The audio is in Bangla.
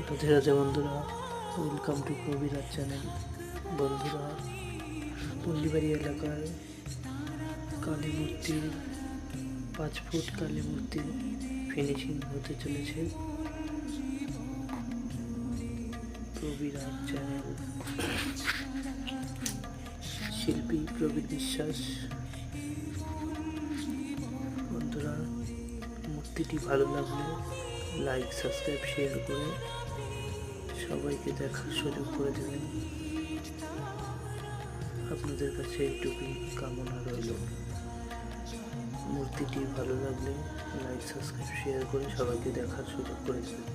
রাধে রাধে বন্ধুরা, ওয়েলকাম টু প্রবীরাজ চ্যানেল। বন্ধুরা, পল্লীবাড়ি এলাকায় কালী মূর্তির 5 ফুট কালী মূর্তি ফিনিশিং হতে চলেছে। প্রবীরাজ চ্যানেল, শিল্পী প্রবীর বিশ্বাস। বন্ধুরা, মূর্তিটি ভালো লাগলে লাইক, সাবস্ক্রাইব, শেয়ার করে সবাইকে দেখার সুযোগ করে দেবেন। আপনাদের কাছে এইটুকুই কামনা রইল। মূর্তিটি ভালো লাগলে লাইক, সাবস্ক্রাইব, শেয়ার করে সবাইকে দেখার সুযোগ করে দেবেন।